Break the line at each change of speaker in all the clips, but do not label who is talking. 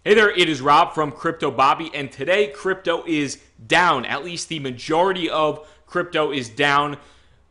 Hey there, it is Rob from Crypto Bobby, and today crypto is down. At least the majority of crypto is down,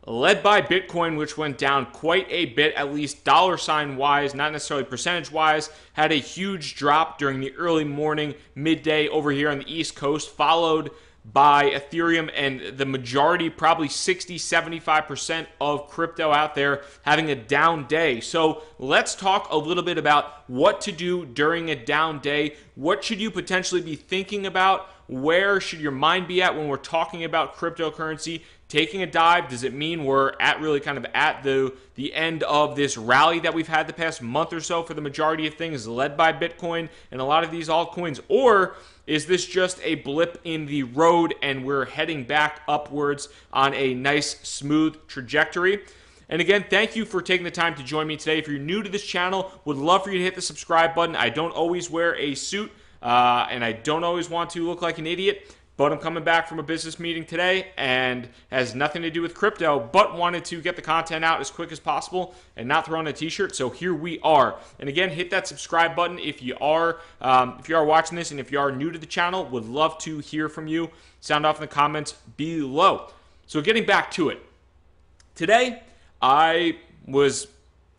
led by Bitcoin, which went down quite a bit, at least dollar sign wise, not necessarily percentage wise. Had a huge drop during the early morning, midday over here on the East Coast, followed by Ethereum, and the majority, probably 60-75% of crypto out there having a down day. So let's talk a little bit about what to do during a down day. What should you potentially be thinking about? Where should your mind be at when we're talking about cryptocurrency? Taking a dive, does it mean we're at really kind of at the end of this rally that we've had the past month or so for the majority of things led by Bitcoin and a lot of these altcoins? Or is this just a blip in the road and we're heading back upwards on a nice, smooth trajectory? And again, thank you for taking the time to join me today. If you're new to this channel, would love for you to hit the subscribe button. I don't always wear a suit, and I don't always want to look like an idiot, but I'm coming back from a business meeting today and has nothing to do with crypto, but wanted to get the content out as quick as possible and not throw on a t-shirt. So here we are. And again, hit that subscribe button if you are watching this, and if you are new to the channel, would love to hear from you. Sound off in the comments below. So getting back to it. Today, I was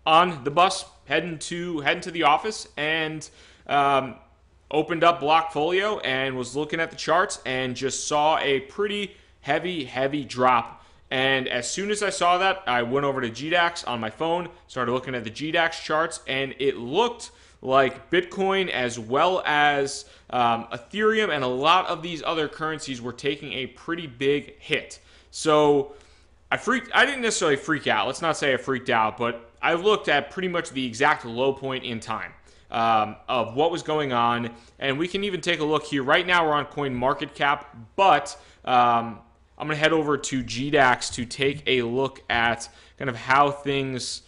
on the bus heading to the office and opened up Blockfolio and was looking at the charts and just saw a pretty heavy drop. And as soon as I saw that, I went over to GDAX on my phone, started looking at the GDAX charts, and it looked like Bitcoin as well as Ethereum and a lot of these other currencies were taking a pretty big hit. So I didn't necessarily freak out. Let's not say I freaked out, but I looked at pretty much the exact low point in time of what was going on. And we can even take a look here. Right now we're on CoinMarketCap, but I'm going to head over to GDAX to take a look at kind of how things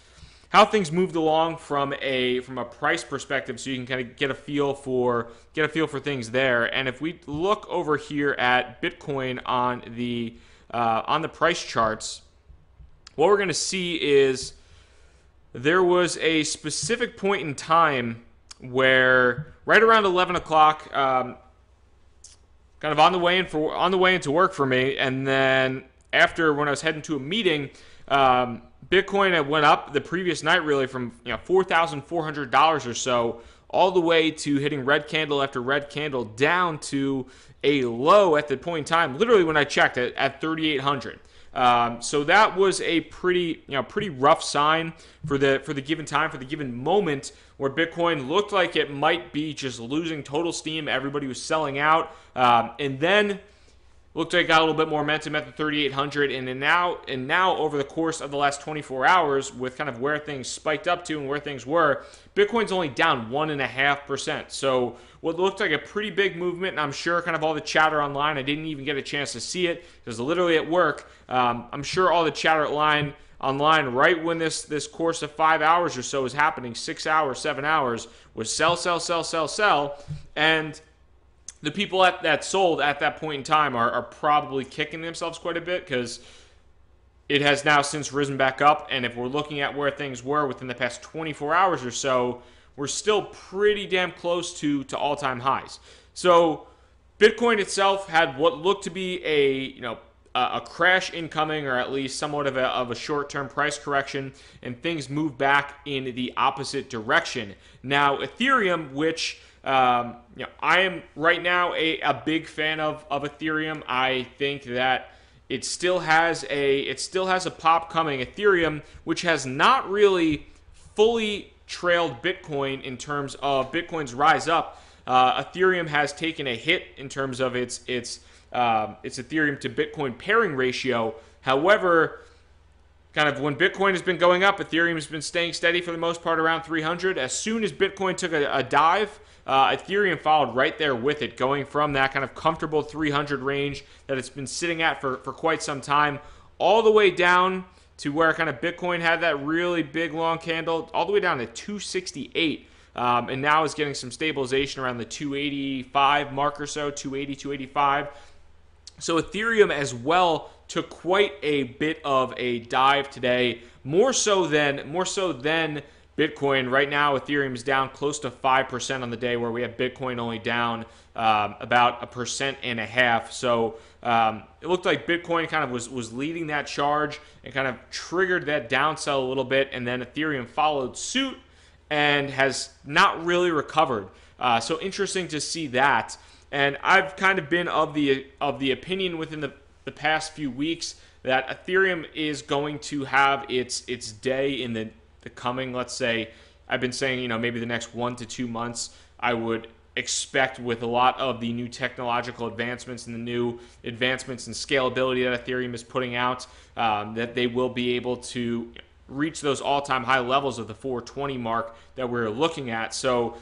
moved along from a price perspective, so you can kind of get a feel for things there. And if we look over here at Bitcoin on the price charts, what we're going to see is there was a specific point in time where right around 11 o'clock, kind of on the way into work for me, and then after, when I was heading to a meeting, Bitcoin had went up the previous night really from $4,400 or so all the way to hitting red candle after red candle down to a low at the point in time, literally when I checked it, at 3,800. So that was a pretty rough sign for the given time, for the given moment, where Bitcoin looked like it might be just losing total steam. Everybody was selling out, and then looked like it got a little bit more momentum at the 3,800, and now over the course of the last 24 hours, with kind of where things spiked up to and where things were, Bitcoin's only down 1.5%. So what looked like a pretty big movement, and I'm sure kind of all the chatter online, I didn't even get a chance to see it because literally at work, I'm sure all the chatter online right when this course of 5 hours or so is happening, 6 hours, 7 hours, was sell, and the people that sold at that point in time are probably kicking themselves quite a bit because it has now since risen back up. And if we're looking at where things were within the past 24 hours or so, we're still pretty damn close to all-time highs. So Bitcoin itself had what looked to be a crash incoming, or at least somewhat of a short-term price correction, and things moved back in the opposite direction. Now Ethereum, which I am right now a big fan of Ethereum. I think that it still has a pop coming. Ethereum, which has not really fully trailed Bitcoin in terms of Bitcoin's rise up. Ethereum has taken a hit in terms of its Ethereum to Bitcoin pairing ratio. However, kind of when Bitcoin has been going up, Ethereum has been staying steady for the most part around 300. As soon as Bitcoin took a dive, Ethereum followed right there with it, going from that kind of comfortable 300 range that it's been sitting at for quite some time, all the way down to where kind of Bitcoin had that really big long candle, all the way down to 268. And now is getting some stabilization around the 285 mark or so, 280, 285. So Ethereum as well took quite a bit of a dive today, more so than Bitcoin right now, Ethereum is down close to 5% on the day, where we have Bitcoin only down about 1.5%. So it looked like Bitcoin kind of was leading that charge and kind of triggered that downsell a little bit, and then Ethereum followed suit and has not really recovered. So interesting to see that. And I've kind of been of the opinion within the past few weeks that Ethereum is going to have its day in the coming, let's say, I've been saying, maybe the next 1 to 2 months. I would expect, with a lot of the new technological advancements and the new advancements in scalability that Ethereum is putting out, that they will be able to reach those all-time high levels of the 420 mark that we're looking at. So,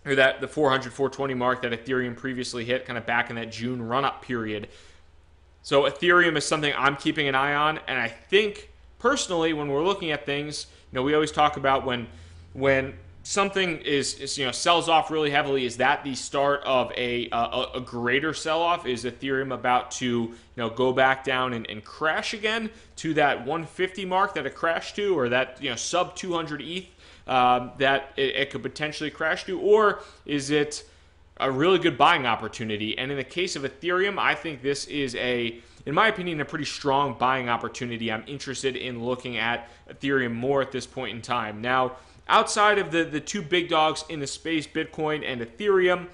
or that the 400, 420 mark that Ethereum previously hit kind of back in that June run-up period. So Ethereum is something I'm keeping an eye on, and I think personally, when we're looking at things, we always talk about when something is sells off really heavily, is that the start of a greater sell-off? Is Ethereum about to go back down and crash again to that 150 mark that it crashed to, or that sub 200 ETH that it could potentially crash to, or is it a really good buying opportunity? And in the case of Ethereum, I think this is in my opinion, a pretty strong buying opportunity. I'm interested in looking at Ethereum more at this point in time. Now, outside of the two big dogs in the space, Bitcoin and Ethereum,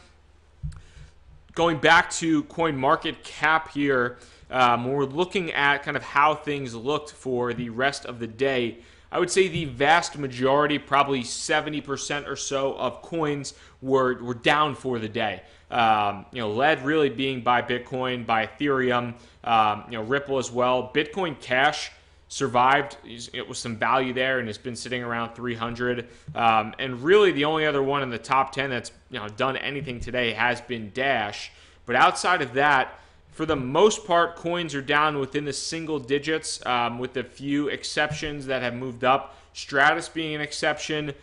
going back to coin market cap here, when we're looking at kind of how things looked for the rest of the day, I would say the vast majority, probably 70% or so of coins were down for the day. Led really being by Bitcoin, by Ethereum, Ripple as well. Bitcoin Cash survived. It was some value there and has been sitting around 300. And really the only other one in the top 10 that's done anything today has been Dash. But outside of that, for the most part, coins are down within the single digits, with a few exceptions that have moved up. Stratus being an exception,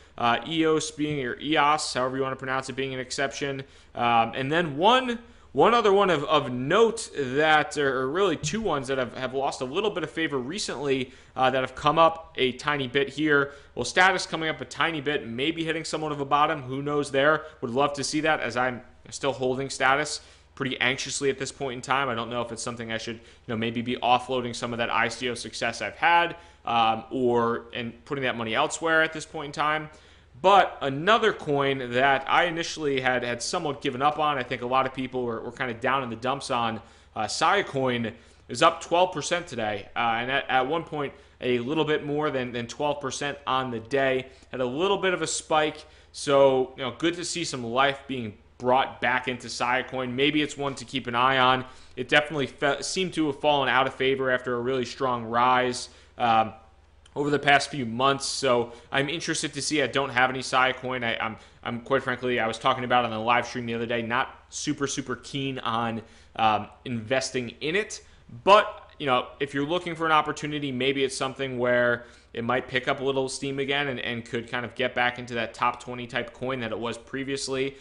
EOS being, or EOS, however you want to pronounce it, being an exception. And then one other one of note that, or really two ones that have lost a little bit of favor recently, that have come up a tiny bit here. Well, Status coming up a tiny bit, maybe hitting somewhat of a bottom. Who knows there? Would love to see that, as I'm still holding Status pretty anxiously at this point in time. I don't know if it's something I should, maybe be offloading some of that ICO success I've had, and putting that money elsewhere at this point in time. But another coin that I initially had somewhat given up on, I think a lot of people were kind of down in the dumps on, Siacoin, is up 12% today, and at one point a little bit more than 12% on the day. Had a little bit of a spike, so good to see some life being brought back into Siacoin. Maybe it's one to keep an eye on. It definitely seemed to have fallen out of favor after a really strong rise over the past few months. So I'm interested to see. I don't have any Siacoin. I'm quite frankly, I was talking about it on the live stream the other day, not super keen on investing in it. But if you're looking for an opportunity, maybe it's something where it might pick up a little steam again and could kind of get back into that top 20 type coin that it was previously.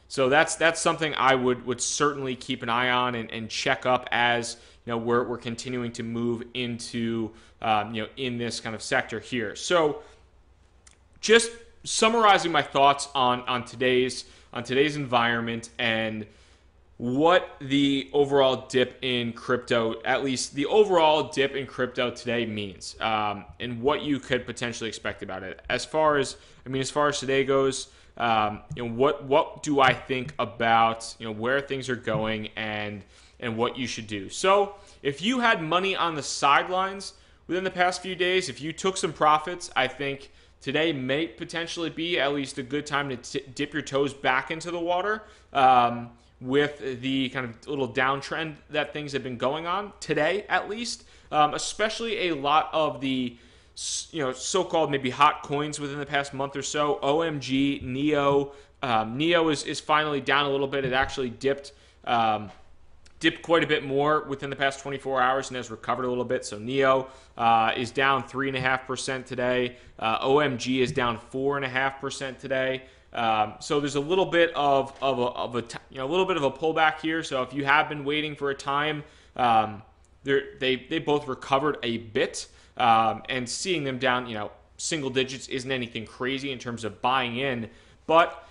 So that's something I would certainly keep an eye on and check up as we're continuing to move into in this kind of sector here. So just summarizing my thoughts on today's environment and what the overall dip in crypto, at least the overall dip in crypto today, means, and what you could potentially expect about it. As far as today goes, what do I think about where things are going and what you should do. So if you had money on the sidelines within the past few days, if you took some profits, I think today may potentially be at least a good time to dip your toes back into the water. With the kind of little downtrend that things have been going on today, at least, especially a lot of the so-called maybe hot coins within the past month or so. OMG, Neo is finally down a little bit. It actually dipped quite a bit more within the past 24 hours and has recovered a little bit. So Neo is down 3.5% today. OMG is down 4.5% today. So there's a little bit of a little bit of a pullback here. So if you have been waiting for a time, they both recovered a bit, and seeing them down single digits isn't anything crazy in terms of buying in, but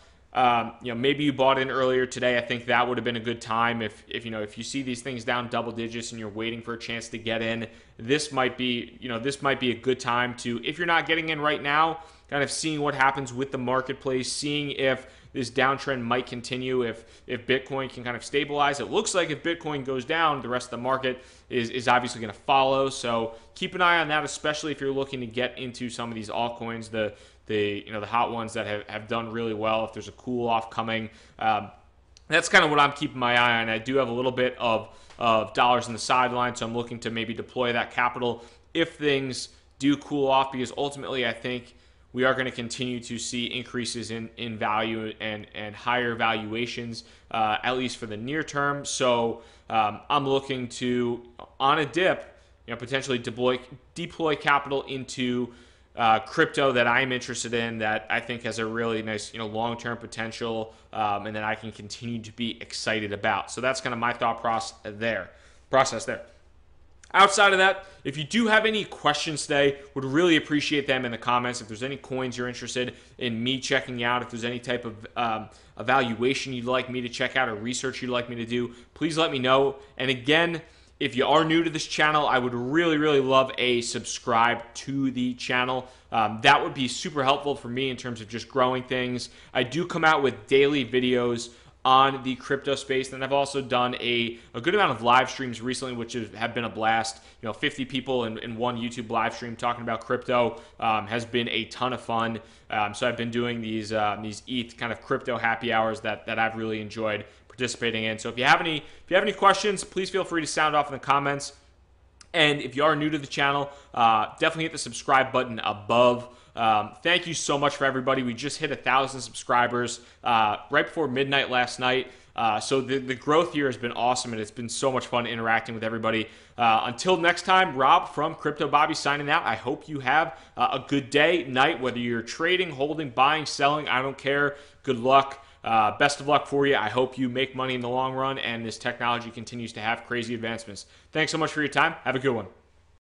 maybe you bought in earlier today. I think that would have been a good time. If you see these things down double digits and you're waiting for a chance to get in, this might be a good time to, if you're not getting in right now, kind of seeing what happens with the marketplace, seeing if this downtrend might continue, if Bitcoin can kind of stabilize. It looks like if Bitcoin goes down, the rest of the market is obviously going to follow. So keep an eye on that, especially if you're looking to get into some of these altcoins, the hot ones that have done really well. If there's a cool off coming, that's kind of what I'm keeping my eye on. I do have a little bit of dollars in the sideline, so I'm looking to maybe deploy that capital if things do cool off, because ultimately I think we are going to continue to see increases in value and higher valuations, at least for the near term. So I'm looking to, on a dip, potentially deploy capital into crypto that I'm interested in, that I think has a really nice long-term potential, and that I can continue to be excited about. So that's kind of my thought process there. Outside of that, if you do have any questions today, would really appreciate them in the comments. If there's any coins you're interested in me checking out, if there's any type of evaluation you'd like me to check out or research you'd like me to do, please let me know. And again, if you are new to this channel, I would really, really love a subscribe to the channel. That would be super helpful for me in terms of just growing things. I do come out with daily videos on the crypto space, and I've also done a good amount of live streams recently, which have been a blast. 50 people in one YouTube live stream talking about crypto has been a ton of fun. So I've been doing these ETH kind of crypto happy hours that I've really enjoyed participating in. So if you have any questions, please feel free to sound off in the comments. And if you are new to the channel, definitely hit the subscribe button above. Thank you so much for everybody. We just hit 1,000 subscribers right before midnight last night. So the growth here has been awesome, and it's been so much fun interacting with everybody. Until next time, Rob from Crypto Bobby signing out. I hope you have a good day, night, whether you're trading, holding, buying, selling, I don't care. Good luck. Best of luck for you. I hope you make money in the long run and this technology continues to have crazy advancements. Thanks so much for your time. Have a good one.